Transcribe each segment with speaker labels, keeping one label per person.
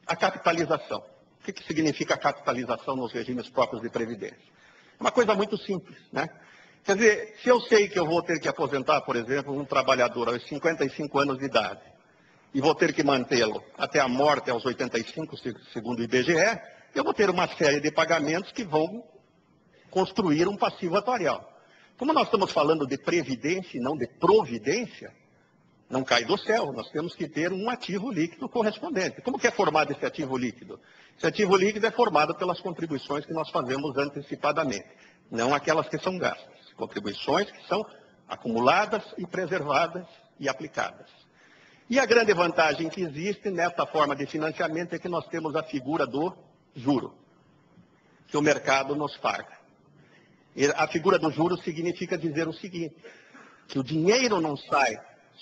Speaker 1: A capitalização. O que significa a capitalização nos regimes próprios de previdência? É uma coisa muito simples, né? Quer dizer, se eu sei que eu vou ter que aposentar, por exemplo, um trabalhador aos 55 anos de idade, e vou ter que mantê-lo até a morte aos 85, segundo o IBGE, eu vou ter uma série de pagamentos que vão construir um passivo atuarial. Como nós estamos falando de previdência e não de providência, não cai do céu, nós temos que ter um ativo líquido correspondente. Como que é formado esse ativo líquido? Esse ativo líquido é formado pelas contribuições que nós fazemos antecipadamente, não aquelas que são gastas. Contribuições que são acumuladas e preservadas e aplicadas. E a grande vantagem que existe nessa forma de financiamento é que nós temos a figura do juro, que o mercado nos paga. E a figura do juro significa dizer o seguinte, que o dinheiro não sai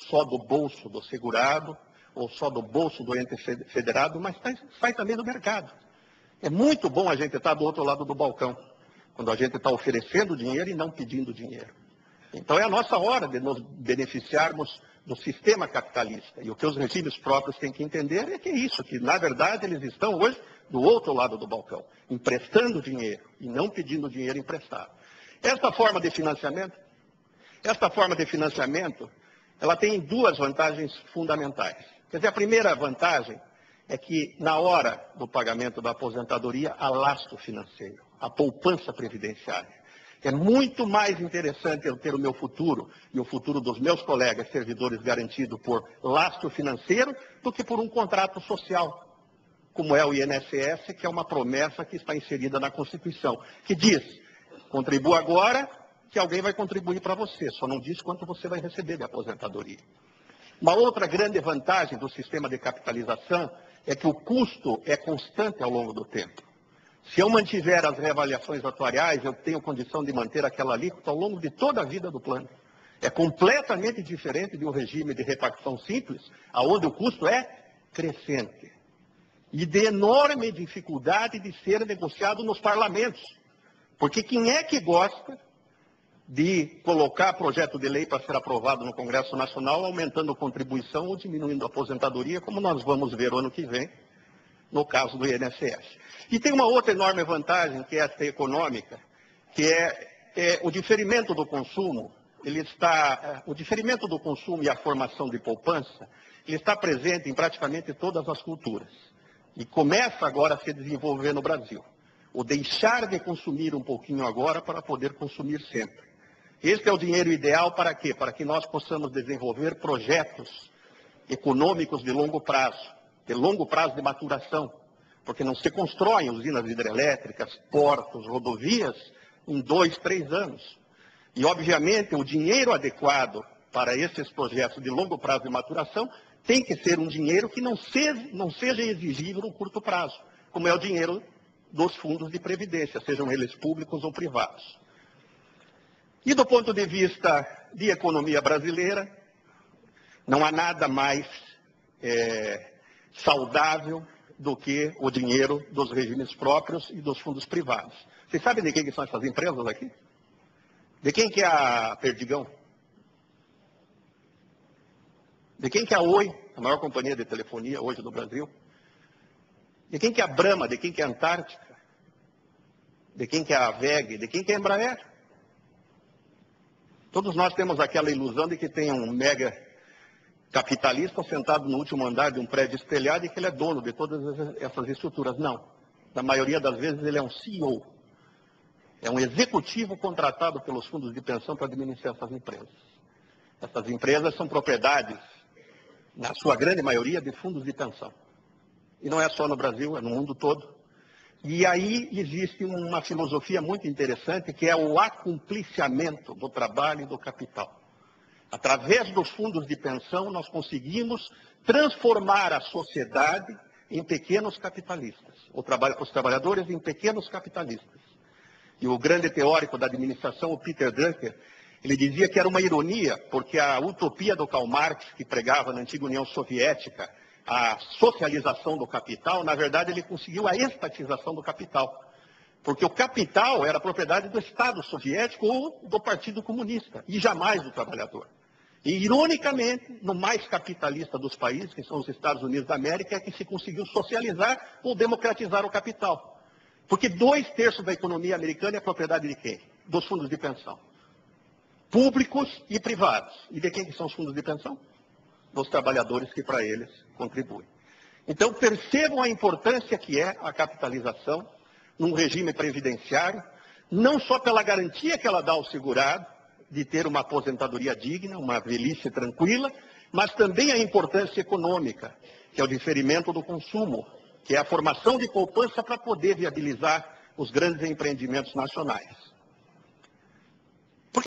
Speaker 1: só do bolso do segurado, ou só do bolso do ente federado, mas sai também do mercado. É muito bom a gente estar do outro lado do balcão, quando a gente está oferecendo dinheiro e não pedindo dinheiro. Então é a nossa hora de nos beneficiarmos do sistema capitalista. E o que os regimes próprios têm que entender é que é isso, que na verdade eles estão hoje do outro lado do balcão, emprestando dinheiro e não pedindo dinheiro emprestado. Esta forma de financiamento, ela tem duas vantagens fundamentais. Quer dizer, a primeira vantagem é que na hora do pagamento da aposentadoria há lastro financeiro, a poupança previdenciária. É muito mais interessante eu ter o meu futuro e o futuro dos meus colegas servidores garantido por lastro financeiro do que por um contrato social, como é o INSS, que é uma promessa que está inserida na Constituição, que diz, contribua agora que alguém vai contribuir para você, só não diz quanto você vai receber de aposentadoria. Uma outra grande vantagem do sistema de capitalização é que o custo é constante ao longo do tempo. Se eu mantiver as reavaliações atuariais, eu tenho condição de manter aquela alíquota ao longo de toda a vida do plano. É completamente diferente de um regime de repartição simples, onde o custo é crescente. E de enorme dificuldade de ser negociado nos parlamentos. Porque quem é que gosta de colocar projeto de lei para ser aprovado no Congresso Nacional, aumentando contribuição ou diminuindo a aposentadoria, como nós vamos ver o ano que vem, no caso do INSS. E tem uma outra enorme vantagem, que é essa econômica, que é o diferimento do consumo. O diferimento do consumo e a formação de poupança, ele está presente em praticamente todas as culturas. E começa agora a se desenvolver no Brasil. O deixar de consumir um pouquinho agora para poder consumir sempre. Este é o dinheiro ideal para quê? Para que nós possamos desenvolver projetos econômicos de longo prazo de maturação, porque não se constroem usinas hidrelétricas, portos, rodovias em 2, 3 anos. E, obviamente, o dinheiro adequado para esses projetos de longo prazo de maturação tem que ser um dinheiro que não seja exigível no curto prazo, como é o dinheiro dos fundos de previdência, sejam eles públicos ou privados. E do ponto de vista de economia brasileira, não há nada mais saudável do que o dinheiro dos regimes próprios e dos fundos privados. Vocês sabem de quem que são essas empresas aqui? De quem que é a Perdigão? De quem que é a Oi, a maior companhia de telefonia hoje no Brasil? De quem que é a Brahma? De quem que é a Antártica? De quem que é a VEG? De quem que é a Embraer? Todos nós temos aquela ilusão de que tem um mega capitalista sentado no último andar de um prédio espelhado e que ele é dono de todas essas estruturas. Não. Na maioria das vezes ele é um CEO. É um executivo contratado pelos fundos de pensão para administrar essas empresas. Essas empresas são propriedades, na sua grande maioria, de fundos de pensão. E não é só no Brasil, é no mundo todo. E aí existe uma filosofia muito interessante, que é o acumpliciamento do trabalho e do capital. Através dos fundos de pensão, nós conseguimos transformar a sociedade em pequenos capitalistas. Os trabalhadores em pequenos capitalistas. E o grande teórico da administração, o Peter Drucker, ele dizia que era uma ironia, porque a utopia do Karl Marx, que pregava na antiga União Soviética a socialização do capital, na verdade ele conseguiu a estatização do capital. Porque o capital era propriedade do Estado soviético ou do Partido Comunista, e jamais do trabalhador. E, ironicamente, no mais capitalista dos países, que são os Estados Unidos da América, é que se conseguiu socializar ou democratizar o capital. Porque 2/3 da economia americana é propriedade de quem? Dos fundos de pensão. Públicos e privados. E de quem que são os fundos de pensão? Dos trabalhadores que para eles contribuem. Então, percebam a importância que é a capitalização num regime previdenciário, não só pela garantia que ela dá ao segurado, de ter uma aposentadoria digna, uma velhice tranquila, mas também a importância econômica, que é o diferimento do consumo, que é a formação de poupança para poder viabilizar os grandes empreendimentos nacionais.